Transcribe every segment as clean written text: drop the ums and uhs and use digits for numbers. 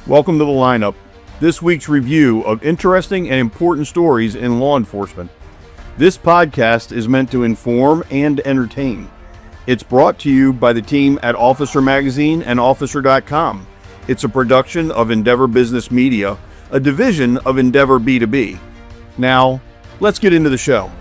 Welcome to the lineup. This week's review of interesting and important stories in law enforcement. This podcast is meant to inform and entertain. It's brought to you by the team at Officer Magazine and Officer.com. It's a production of Endeavor Business Media, a division of Endeavor B2B. Now, let's get into the show.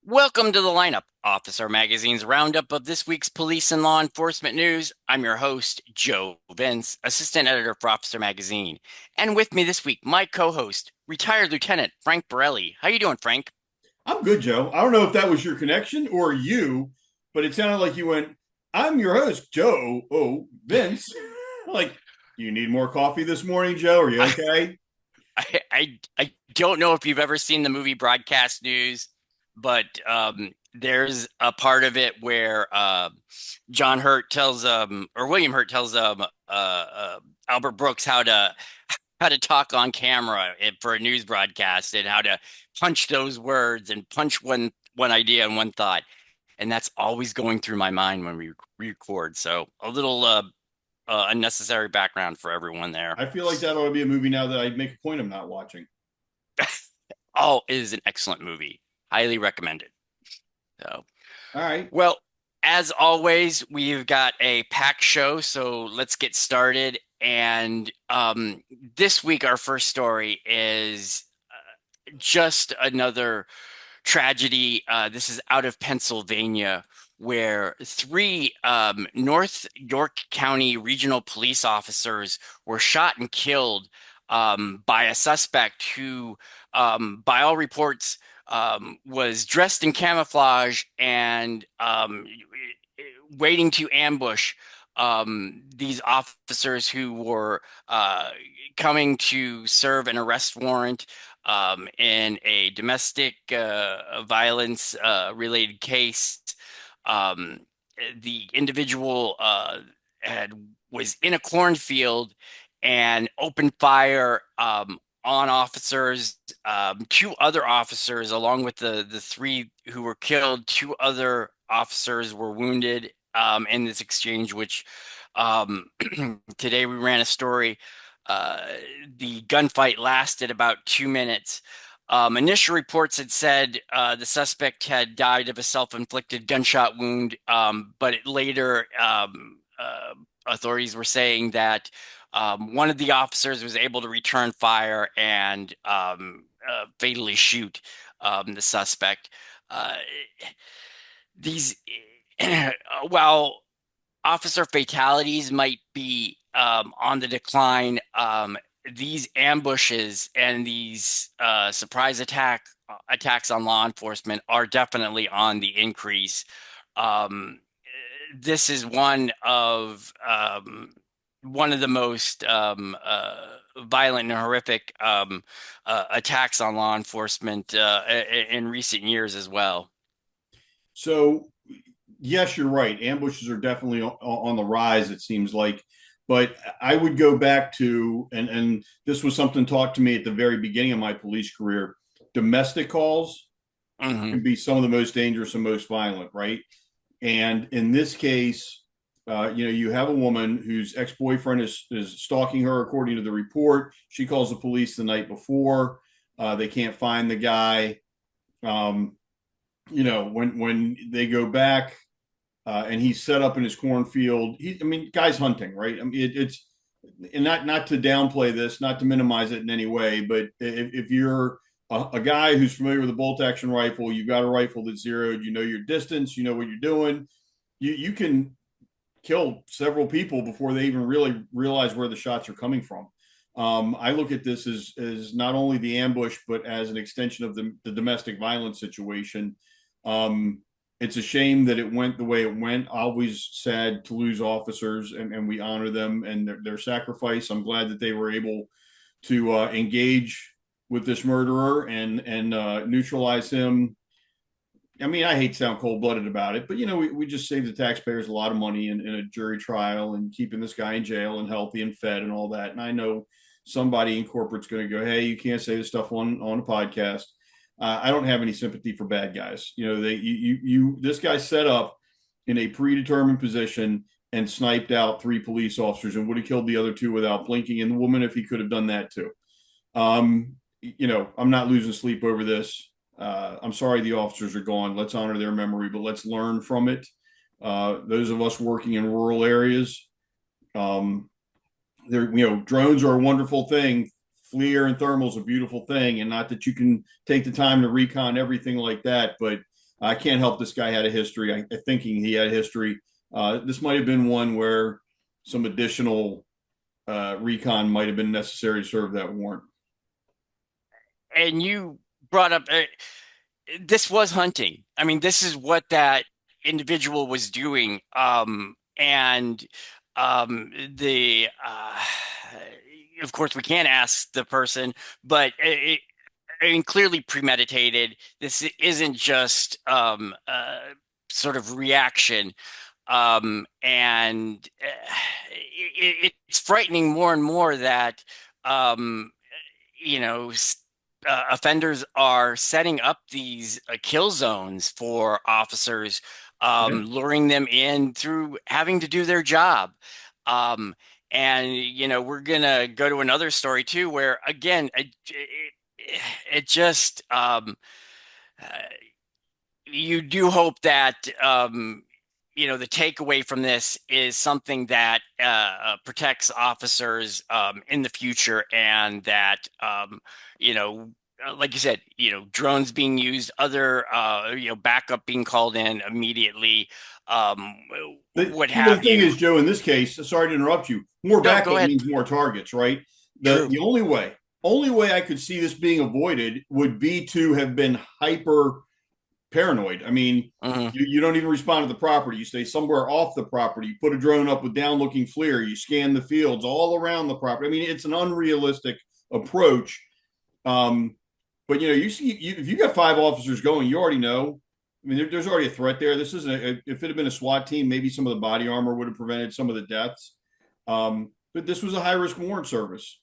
Welcome to the lineup, Officer Magazine's roundup of this week's police and law enforcement news. I'm your host, Joe Vince, assistant editor for Officer Magazine. And with me this week, my co-host, retired Lieutenant Frank Borelli. How you doing, Frank? I'm good, Joe. I don't know if that was your connection or you, but it sounded like you went, I'm your host, Joe. Oh, Vince. Like, you need more coffee this morning, Joe? Are you okay? I don't know if you've ever seen the movie Broadcast News, but there's a part of it where John Hurt tells or William Hurt tells Albert Brooks how to talk on camera for a news broadcast and how to punch those words and punch one idea and one thought. And that's always going through my mind when we record. So a little unnecessary background for everyone there. I feel like that ought to be a movie now that I make a point of not watching. Oh, it is an excellent movie. Highly recommended. So, all right. Well, as always, we've got a packed show, so let's get started. And this week, our first story is just another tragedy. This is out of Pennsylvania, where three North York County regional police officers were shot and killed by a suspect who, by all reports, was dressed in camouflage and waiting to ambush these officers who were coming to serve an arrest warrant in a domestic violence related case. The individual was in a cornfield and opened fire on officers. Two other officers, along with the three who were killed, two other officers were wounded in this exchange, which today we ran a story. The gunfight lasted about 2 minutes. Initial reports had said the suspect had died of a self-inflicted gunshot wound, but later authorities were saying that one of the officers was able to return fire and fatally shoot the suspect. These, while officer fatalities might be on the decline, these ambushes and these surprise attacks on law enforcement are definitely on the increase. This is one of the most violent and horrific attacks on law enforcement in recent years as well. So, yes, you're right. Ambushes are definitely on the rise, it seems like. But I would go back to, and this was something taught to me at the very beginning of my police career, domestic calls can be some of the most dangerous and most violent, right? And in this case, you have a woman whose ex-boyfriend is stalking her, according to the report. She calls the police the night before. They can't find the guy. When they go back and he's set up in his cornfield, guy's hunting, right? I mean, it's and not to downplay this, not to minimize it in any way, but if you're a guy who's familiar with a bolt action rifle, you've got a rifle that's zeroed, you know your distance, you know what you're doing, you can kill several people before they even really realize where the shots are coming from. I look at this as not only the ambush, but as an extension of the domestic violence situation. It's a shame that it went the way it went. Always sad to lose officers, and we honor them and their sacrifice. I'm glad that they were able to engage with this murderer and neutralize him. I mean, I hate to sound cold-blooded about it, but, we just saved the taxpayers a lot of money in a jury trial and keeping this guy in jail and healthy and fed and all that. And I know somebody in corporate's going to go, hey, you can't say this stuff on a podcast. I don't have any sympathy for bad guys. This guy's set up in a predetermined position and sniped out three police officers and would have killed the other two without blinking, and the woman if he could have done that too. I'm not losing sleep over this. I'm sorry the officers are gone. Let's honor their memory, but let's learn from it. Those of us working in rural areas, um, drones are a wonderful thing. FLIR and thermal is a beautiful thing, and not that you can take the time to recon everything like that, but I can't help this guy had a history. Thinking he had a history. This might have been one where some additional recon might have been necessary to serve that warrant. And you brought up this was hunting. I mean, this is what that individual was doing. And the of course we can't ask the person, but I mean, clearly premeditated. This isn't just sort of reaction. And it's frightening more and more that um, you know, offenders are setting up these kill zones for officers, Yeah. luring them in through having to do their job. Um, and, we're gonna go to another story too, where again, it just, uh, you do hope that the takeaway from this is something that protects officers in the future, and that like you said, drones being used, other backup being called in immediately, um, what The have thing you. is, Joe, in this case, sorry to interrupt you, more No, go backup ahead. means more targets, right? The True. the only way I could see this being avoided would be to have been hyper paranoid. I mean, Hmm. you don't even respond to the property. You stay somewhere off the property. You put a drone up with down looking FLIR. You scan the fields all around the property. I mean, it's an unrealistic approach. Um, but you see, if you got five officers going, you already know. I mean, there's already a threat there. This isn't. If it had been a SWAT team, maybe some of the body armor would have prevented some of the deaths. But this was a high risk warrant service.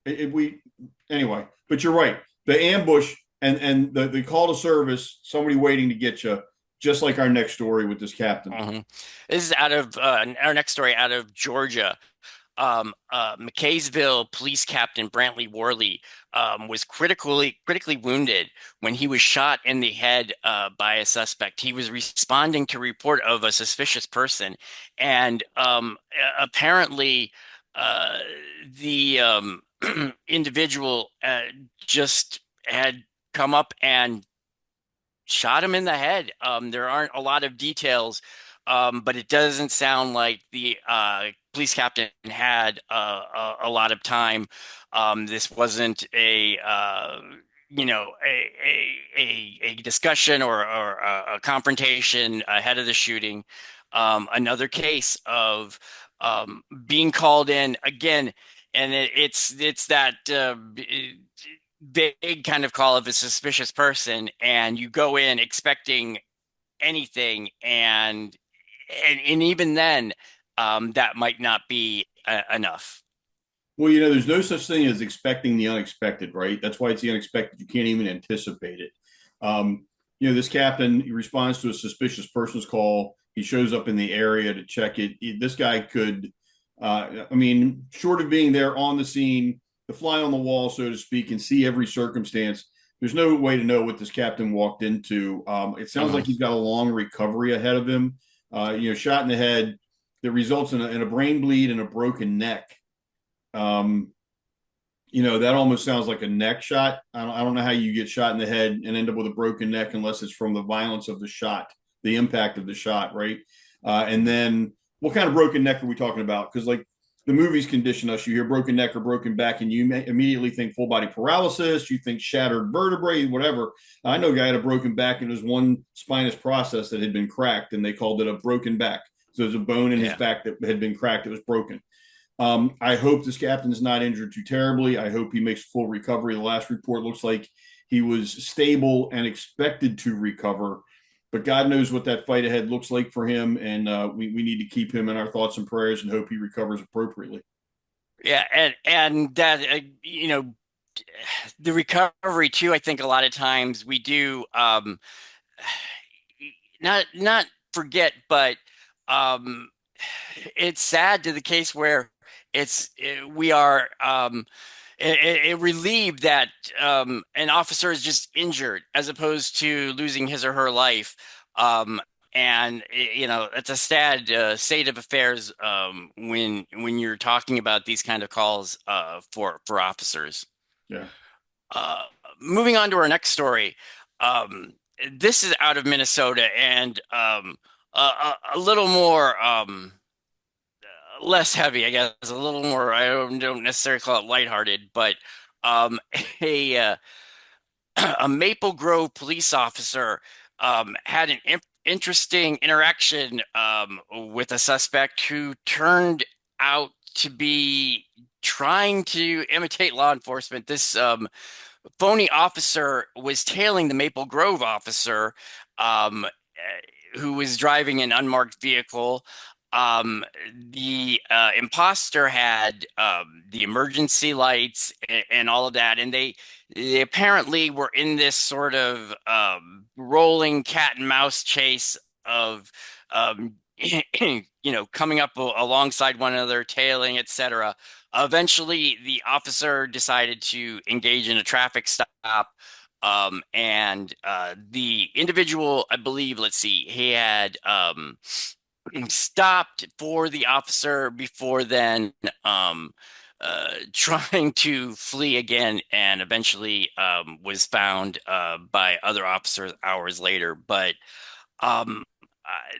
If we anyway, but you're right. The ambush and the call to service, somebody waiting to get you, just like our next story with this captain. Hmm. This is out of our next story, out of Georgia. McKaysville Police Captain Brantley Worley was critically wounded when he was shot in the head by a suspect. He was responding to a report of a suspicious person, and apparently the individual just had come up and shot him in the head. There aren't a lot of details, but it doesn't sound like the police captain had a lot of time. This wasn't a discussion or a confrontation ahead of the shooting. Another case of being called in again, and it's that vague kind of call of a suspicious person, and you go in expecting anything, and even then, that might not be enough. Well, there's no such thing as expecting the unexpected, right? That's why it's the unexpected. You can't even anticipate it. This captain, he responds to a suspicious person's call. He shows up in the area to check it. This guy could, I mean, short of being there on the scene, the fly on the wall, so to speak, and see every circumstance, there's no way to know what this captain walked into. It sounds like Mhm. he's got a long recovery ahead of him. Shot in the head that results in a brain bleed and a broken neck. Um, that almost sounds like a neck shot. I don't know how you get shot in the head and end up with a broken neck unless it's from the violence of the shot, the impact of the shot, right? And then what kind of broken neck are we talking about? Because like the movies condition us, you hear broken neck or broken back, and you immediately think full body paralysis, you think shattered vertebrae, whatever. I know a guy had a broken back and it was one spinous process that had been cracked, and they called it a broken back. So there's a bone in his Yeah. back that had been cracked, it was broken. I hope this captain is not injured too terribly. I hope he makes full recovery. The last report looks like he was stable and expected to recover, but God knows what that fight ahead looks like for him, and we need to keep him in our thoughts and prayers and hope he recovers appropriately. Yeah, and that the recovery too. I think a lot of times we do not forget, but um, it's sad to the case where we are relieved that an officer is just injured as opposed to losing his or her life. Um, and it's a sad state of affairs when you're talking about these kind of calls for officers. Yeah. Uh, Moving on to our next story. Um, this is out of Minnesota and a little more less heavy, I guess, a little more. I don't necessarily call it lighthearted, but um, a a Maple Grove police officer had an interesting interaction with a suspect who turned out to be trying to imitate law enforcement. This phony officer was tailing the Maple Grove officer who was driving an unmarked vehicle. The imposter had the emergency lights and all of that, and they apparently were in this sort of rolling cat and mouse chase of coming up alongside one another, tailing, etc. Eventually, the officer decided to engage in a traffic stop. And the individual, I believe, let's see, he had stopped for the officer before then trying to flee again and eventually was found by other officers hours later. But um,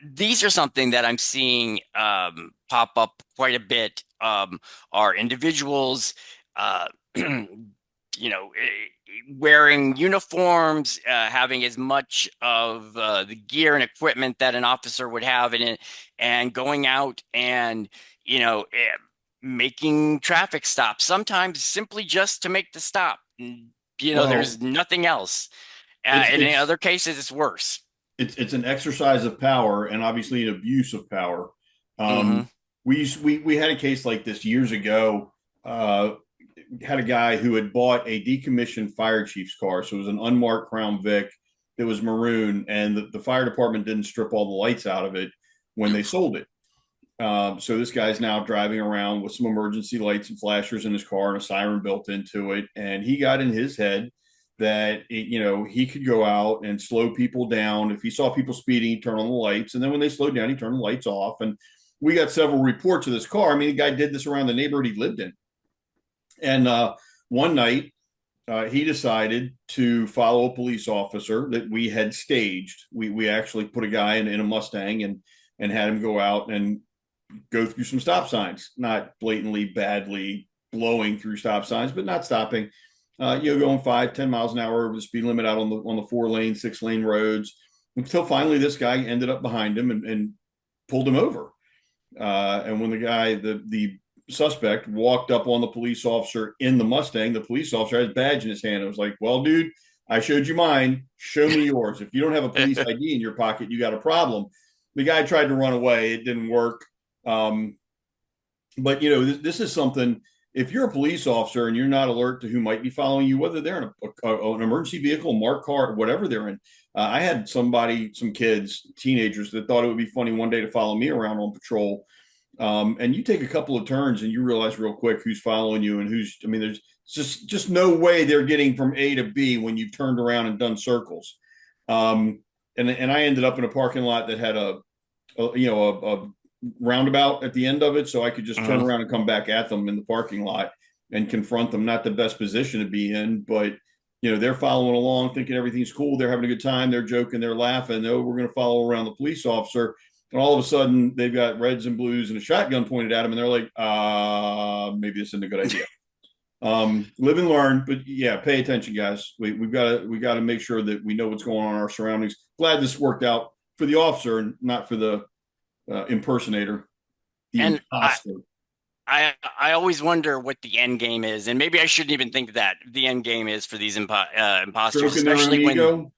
these are something that I'm seeing pop up quite a bit. Are individuals, uh, wearing uniforms, having as much of the gear and equipment that an officer would have in it, and going out and making traffic stops. Sometimes simply just to make the stop. Well, There's nothing else. it's And in it's other cases, it's worse. it's an exercise of power and obviously an abuse of power. Hmm. Um, we had a case like this years ago. Had a guy who had bought a decommissioned fire chief's car, so it was an unmarked Crown Vic that was maroon, and the fire department didn't strip all the lights out of it when they sold it. So this guy's now driving around with some emergency lights and flashers in his car and a siren built into it. And he got in his head that he could go out and slow people down. If he saw people speeding, he'd turn on the lights, and then when they slowed down, he turned the lights off. And we got several reports of this car. I mean, the guy did this around the neighborhood he lived in. And one night, he decided to follow a police officer that we had staged. We actually put a guy in a Mustang and had him go out and go through some stop signs, not blatantly badly blowing through stop signs, but not stopping. Going 5, 10 miles an hour over the speed limit out on the 4 lane, 6 lane roads until finally this guy ended up behind him and pulled him over. And when the suspect walked up on the police officer in the Mustang, the police officer had his badge in his hand. It was like, well, dude, I showed you mine. Show me yours. If you don't have a police ID in your pocket, you got a problem. The guy tried to run away. It didn't work. Um, but this is something. If you're a police officer and you're not alert to who might be following you, whether they're in an emergency vehicle, marked car, whatever they're in, I had some kids, teenagers, that thought it would be funny one day to follow me around on patrol. And you take a couple of turns and you realize real quick who's following you and who's. I mean, there's just no way they're getting from A to B when you've turned around and done circles. Um, and I ended up in a parking lot that had a roundabout at the end of it, so I could just turn Hmm. around and come back at them in the parking lot and confront them. Not the best position to be in, but they're following along, thinking everything's cool. They're having a good time. They're joking. They're laughing. Oh, we're going to follow around the police officer. And all of a sudden, they've got reds and blues and a shotgun pointed at them, and they're like, maybe this isn't a good idea. Live and learn, but yeah, pay attention, guys. We got to make sure that we know what's going on in our surroundings. Glad this worked out for the officer and not for the impersonator, the And imposter. I always wonder what the end game is, and maybe I shouldn't even think that the end game is for these imposters, Stroking their own especially when ego.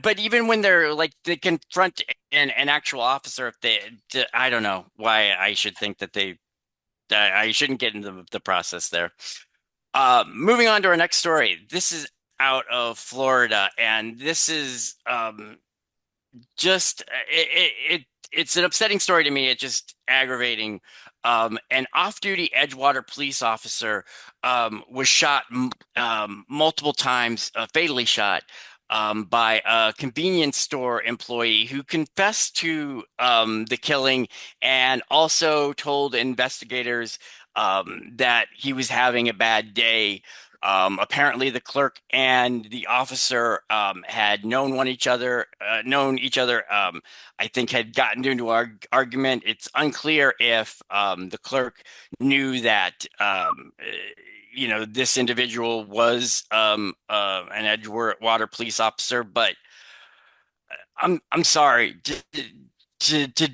but even when they're like they confront an actual officer, if I don't know why I should think that I shouldn't get into the process there. Moving on to our next story. This is out of Florida, and this is just it's an upsetting story to me. It's just aggravating. An off-duty Edgewater police officer was shot multiple times, fatally shot by a convenience store employee who confessed to the killing and also told investigators that he was having a bad day. Apparently, the clerk and the officer had known each other. I think had gotten into an argument. It's unclear if the clerk knew that this individual was an Edgewater police officer. But I'm sorry to to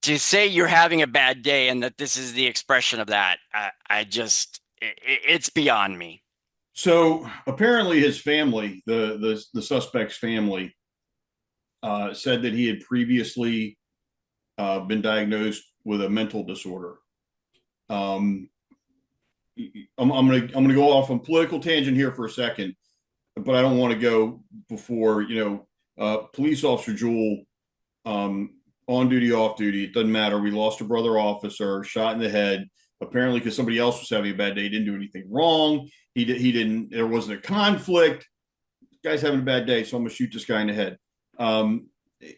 to say you're having a bad day and that this is the expression of that. I just it's beyond me. So apparently, his family, the suspect's family, said that he had previously been diagnosed with a mental disorder. Um, I'm gonna go off on political tangent here for a second, but I don't want to go before police officer Jewell, on duty, off duty, it doesn't matter. We lost a brother officer, shot in the head. Apparently, because somebody else was having a bad day, he didn't do anything wrong. He didn't. There wasn't a conflict. Guy's having a bad day, so I'm gonna shoot this guy in the head. Um,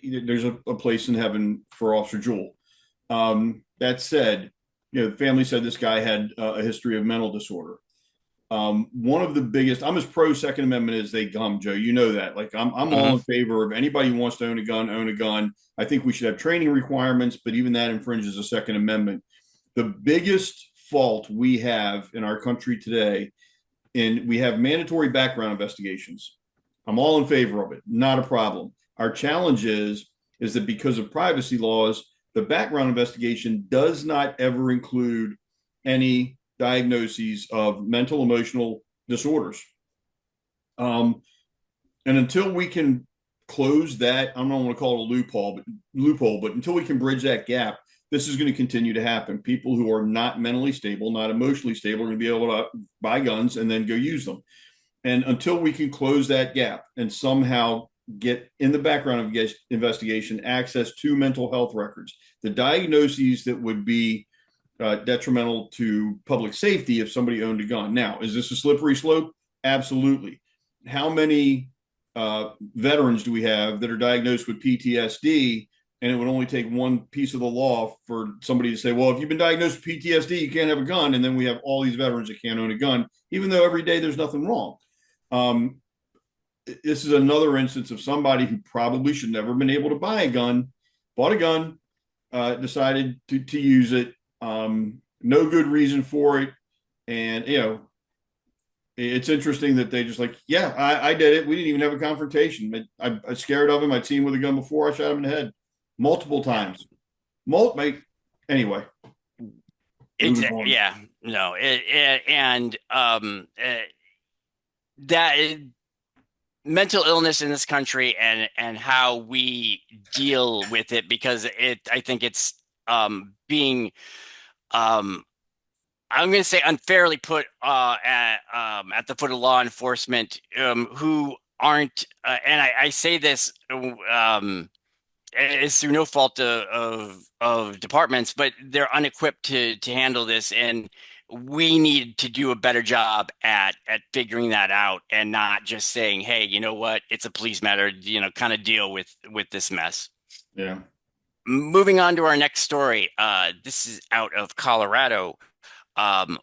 there's a place in heaven for Officer Jewell. That said, the family said this guy had a history of mental disorder. One of the biggest, I'm as pro Second Amendment as they come, Joe. You know that. Like I'm all Hmm. in favor of anybody who wants to own a gun, own a gun. I think we should have training requirements, but even that infringes the Second Amendment. The biggest fault we have in our country today, and we have mandatory background investigations. I'm all in favor of it, not a problem. Our challenge is that because of privacy laws, the background investigation does not ever include any diagnoses of mental emotional disorders. Um, and until we can close that, I don't want to call it a loophole, but until we can bridge that gap, this is going to continue to happen. People who are not mentally stable, not emotionally stable, are going to be able to buy guns and then go use them. And until we can close that gap and somehow get in the background of investigation access to mental health records, the diagnoses that would be detrimental to public safety if somebody owned a gun. Now, is this a slippery slope? Absolutely. How many veterans do we have that are diagnosed with PTSD? And it would only take one piece of the law for somebody to say, well, if you've been diagnosed with PTSD, you can't have a gun. And then we have all these veterans that can't own a gun, even though every day there's nothing wrong. Um, this is another instance of somebody who probably should never have been able to buy a gun, bought a gun, decided to use it. No good reason for it. And, it's interesting that they just like, yeah, I did it. We didn't even have a confrontation. I scared of him. I'd seen him with a gun before. I shot him in the head multiple Yeah. times. Anyway, moving on. Yeah, no, and that mental illness in this country and how we deal with it because I think it's being um I'm going to say unfairly put at the foot of law enforcement who aren't and I say this it's through no fault of departments, but they're unequipped to handle this, and we need to do a better job at figuring that out, and not just saying, "Hey, you know what? It's a police matter." Kind of deal with this mess. Yeah. Moving on to our next story. This is out of Colorado,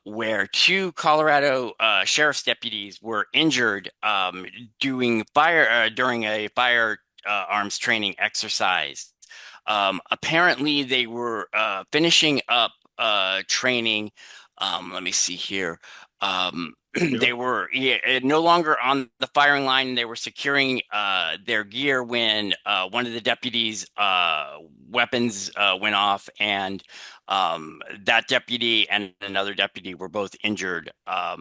where two Colorado sheriff's deputies were injured doing fire during a fire arms training exercise. Apparently, they were finishing up training. Let me see here. They Yep. were no longer on the firing line. They were securing their gear when one of the deputies' weapons went off, and that deputy and another deputy were both injured. Uh,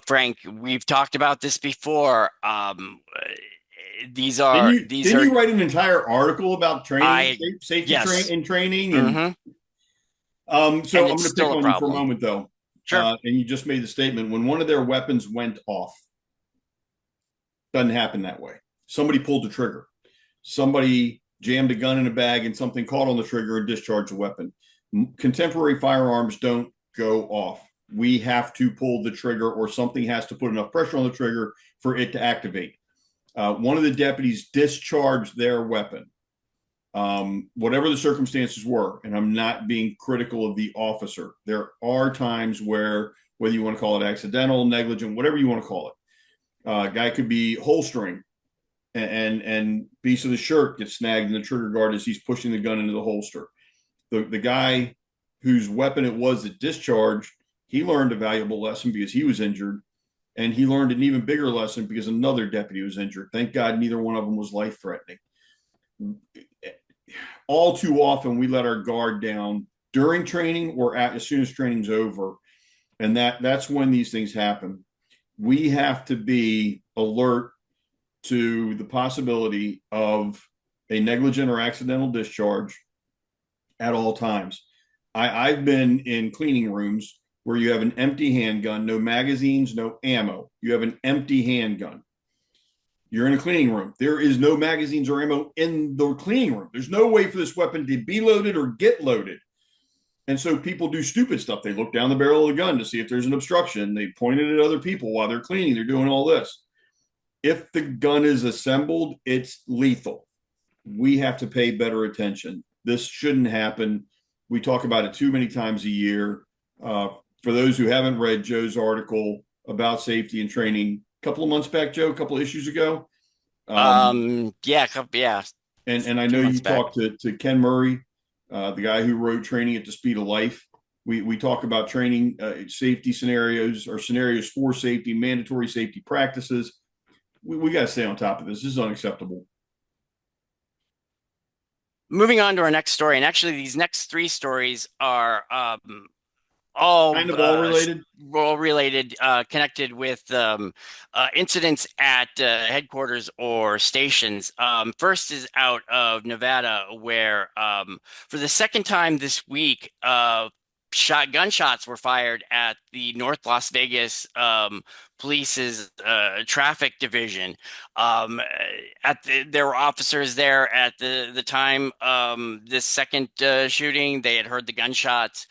Frank, we've talked about this before. These Didn't are you these didn't are you write an entire article about training, I safety yes. and training? And Hmm. so And I'm it's going to pick still a on you for a problem. moment, though. Sure. And you just made the statement when one of their weapons went off. Doesn't happen that way. Somebody pulled the trigger. Somebody jammed a gun in a bag and something caught on the trigger and discharged a weapon. Contemporary firearms don't go off. We have to pull the trigger, or something has to put enough pressure on the trigger for it to activate. One of the deputies discharged their weapon, whatever the circumstances were. And I'm not being critical of the officer. There are times where, whether you want to call it accidental, negligent, whatever you want to call it, guy could be holstering, and piece of the shirt gets snagged in the trigger guard as he's pushing the gun into the holster. The guy whose weapon it was that discharged, he learned a valuable lesson because he was injured, and he learned an even bigger lesson because another deputy was injured. Thank God neither one of them was life threatening. All too often, we let our guard down during training or as soon as training's over, and that's when these things happen. We have to be alert to the possibility of a negligent or accidental discharge at all times. I've been in cleaning rooms where you have an empty handgun, no magazines, no ammo. You have an empty handgun. You're in a cleaning room. There is no magazines or ammo in the cleaning room. There's no way for this weapon to be loaded or get loaded. And so people do stupid stuff. They look down the barrel of the gun to see if there's an obstruction. They point it at other people while they're cleaning. They're doing all this. If the gun is assembled, it's lethal. We have to pay better attention. This shouldn't happen. We talk about it too many times a year. For those who haven't read Joe's article about safety and training a couple of months back, Joe, a couple of issues ago. Yeah, yeah, And I few know months you back. talked to Ken Murray, the guy who wrote Training at the Speed of Life. We talk about training safety scenarios, or scenarios for safety, mandatory safety practices. We got to stay on top of this. This is unacceptable. Moving on to our next story, and actually, these next three stories are all Kind of all related. all related, connected with incidents at headquarters or stations. First is out of Nevada, where for the second time this week, gunshots were fired at the North Las Vegas police's traffic division. There were officers there at the time this second shooting. They had heard the gunshots,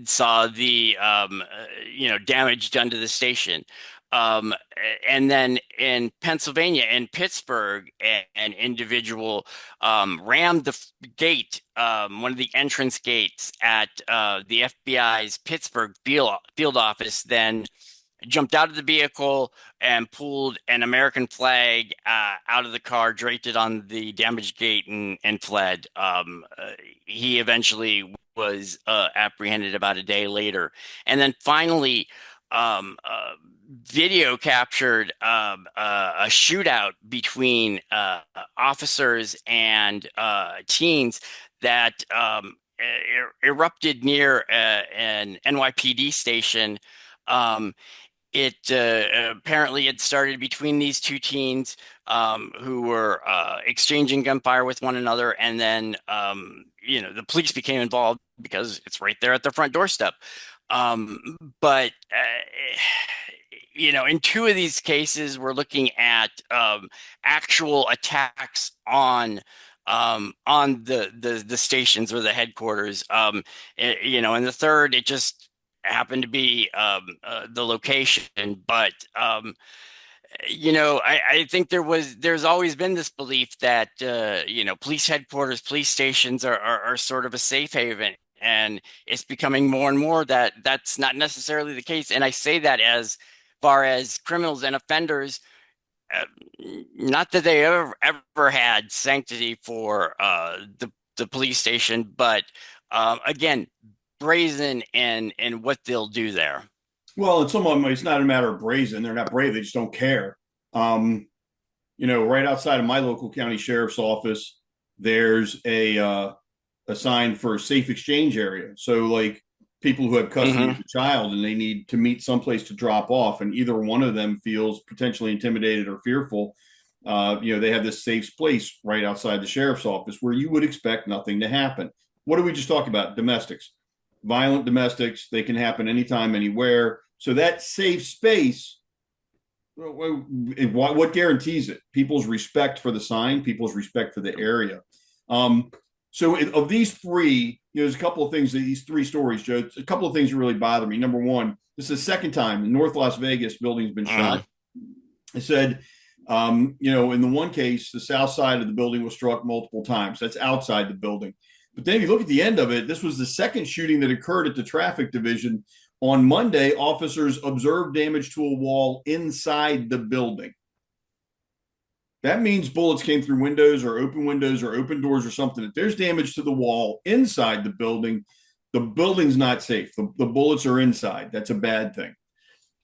saw the damage done to the station. Um, and then in Pennsylvania, in Pittsburgh, an individual rammed the gate, one of the entrance gates at the FBI's Pittsburgh field office, then jumped out of the vehicle and pulled an American flag out of the car, draped it on the damaged gate, and fled. He eventually was apprehended about a day later. And then finally, video captured a shootout between officers and teens that erupted near an NYPD station. Um, it apparently had started between these two teens who were exchanging gunfire with one another, and then the police became involved because it's right there at the front doorstep. But in two of these cases, we're looking at actual attacks on the stations or the headquarters. And the third, it just happened to be the location. But I think there's always been this belief that police headquarters, police stations are sort of a safe haven, and it's becoming more and more that that's not necessarily the case. And I say that as far as criminals and offenders, uh, not that they ever had sanctity for the police station, but again, brazen in what they'll do there. Well, and some of them, it's not a matter of brazen. They're not brave. They just don't care. Um, right outside of my local county sheriff's office, there's a sign for a safe exchange area. So, like, people who have custody of Hmm. the child and they need to meet someplace to drop off, and either one of them feels potentially intimidated or fearful, they have this safe place right outside the sheriff's office where you would expect nothing to happen. What did we just talk about? Domestics, violent domestics. They can happen anytime, anywhere. So that safe space What guarantees it? People's respect for the sign, people's respect for the area. Um, of these three, there's a couple of things, these three stories, Joe, a couple of things that really bother me. Number one, this is the second time the North Las Vegas building's been shot. It said, in the one case, the south side of the building was struck multiple times. That's outside the building. But then if you look at the end of it, this was the second shooting that occurred at the traffic division. On Monday, officers observed damage to a wall inside the building. That means bullets came through windows or open doors or something. If there's damage to the wall inside the building's not safe. The bullets are inside. That's a bad thing.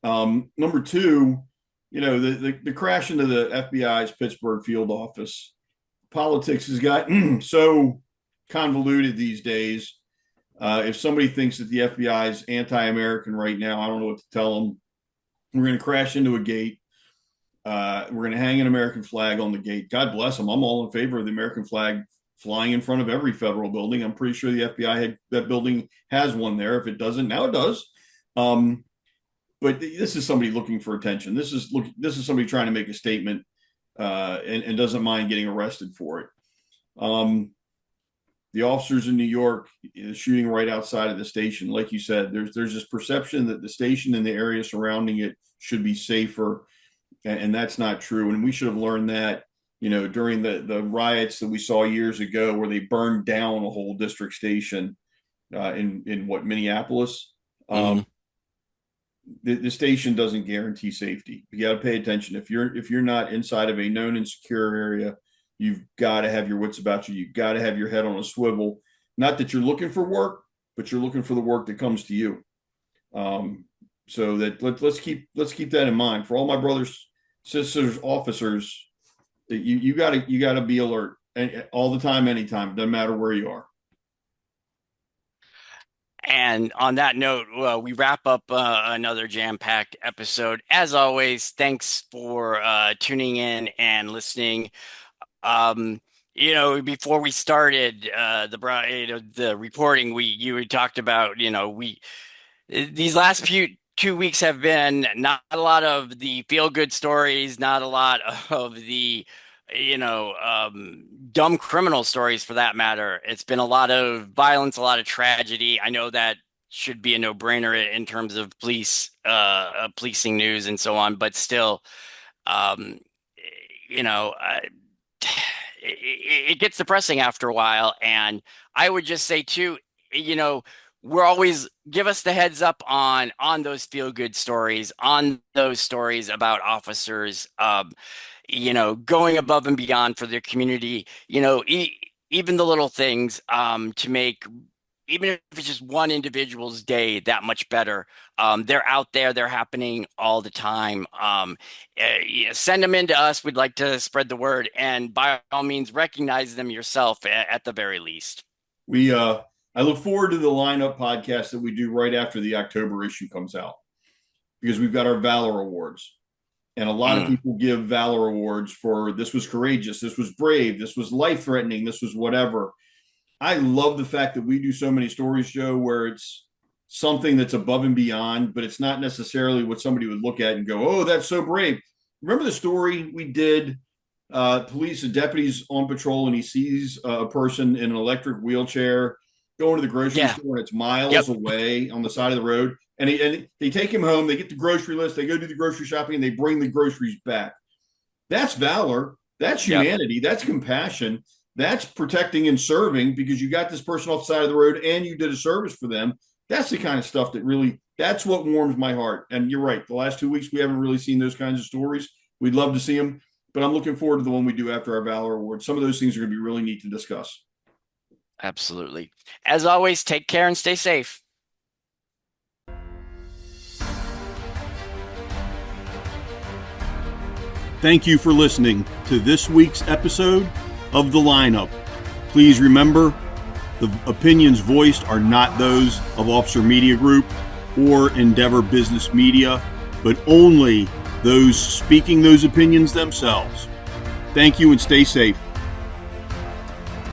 Number two, the crash into the FBI's Pittsburgh field office. Politics has gotten so convoluted these days. If somebody thinks that the FBI is anti-American right now, I don't know what to tell them. We're going to crash into a gate. We're going to hang an American flag on the gate. God bless them. I'm all in favor of the American flag flying in front of every federal building. I'm pretty sure the FBI that building has one there. If it doesn't, now it does. But this is somebody looking for attention. This is somebody trying to make a statement and doesn't mind getting arrested for it. The officers in New York, shooting right outside of the station, like you said, there's this perception that the station and the area surrounding it should be safer, and that's not true. And we should have learned that, during the riots that we saw years ago, where they burned down a whole district station in Minneapolis. The station doesn't guarantee safety. You got to pay attention. If you're not inside of a known and secure area, you've got to have your wits about you. You've got to have your head on a swivel. Not that you're looking for work, but you're looking for the work that comes to you. So that let's keep that in mind for all my brothers, sisters, officers. You gotta be alert all the time, anytime, doesn't matter where you are. And on that note, we wrap up another jam-packed episode. As always, thanks for tuning in and listening. Before we started the recording, you talked about, these last 2 weeks have been not a lot of the feel-good stories, not a lot of the dumb criminal stories for that matter. It's been a lot of violence, a lot of tragedy. I know that should be a no-brainer in terms of policing news and so on, but still, it gets depressing after a while. And I would just say too, we're always give us the heads up on those feel-good stories, on those stories about officers, going above and beyond for their community, even the little things to make, even if it's just one individual's day, that much better. They're out there, they're happening all the time. Send them in to us. We'd like to spread the word, and by all means, recognize them yourself at the very least. I look forward to the lineup podcast that we do right after the October issue comes out, because we've got our Valor Awards. And a lot of people give Valor Awards for this was courageous, this was brave, this was life-threatening, this was whatever. I love the fact that we do so many stories, Joe, where it's something that's above and beyond, but it's not necessarily what somebody would look at and go, oh, that's so brave. Remember the story we did? Police and deputies on patrol, and he sees a person in an electric wheelchair going to the grocery store, and it's miles away on the side of the road. And they take him home, they get the grocery list, they go do the grocery shopping, and they bring the groceries back. That's valor. That's humanity. That's compassion. That's protecting and serving, because you got this person off the side of the road and you did a service for them. That's the kind of stuff that's what warms my heart. And you're right. The last 2 weeks, we haven't really seen those kinds of stories. We'd love to see them, but I'm looking forward to the one we do after our Valor Award. Some of those things are going to be really neat to discuss. Absolutely. As always, take care and stay safe. Thank you for listening to this week's episode of The Lineup. Please remember, the opinions voiced are not those of Officer Media Group or Endeavor Business Media, but only those speaking those opinions themselves. Thank you and stay safe.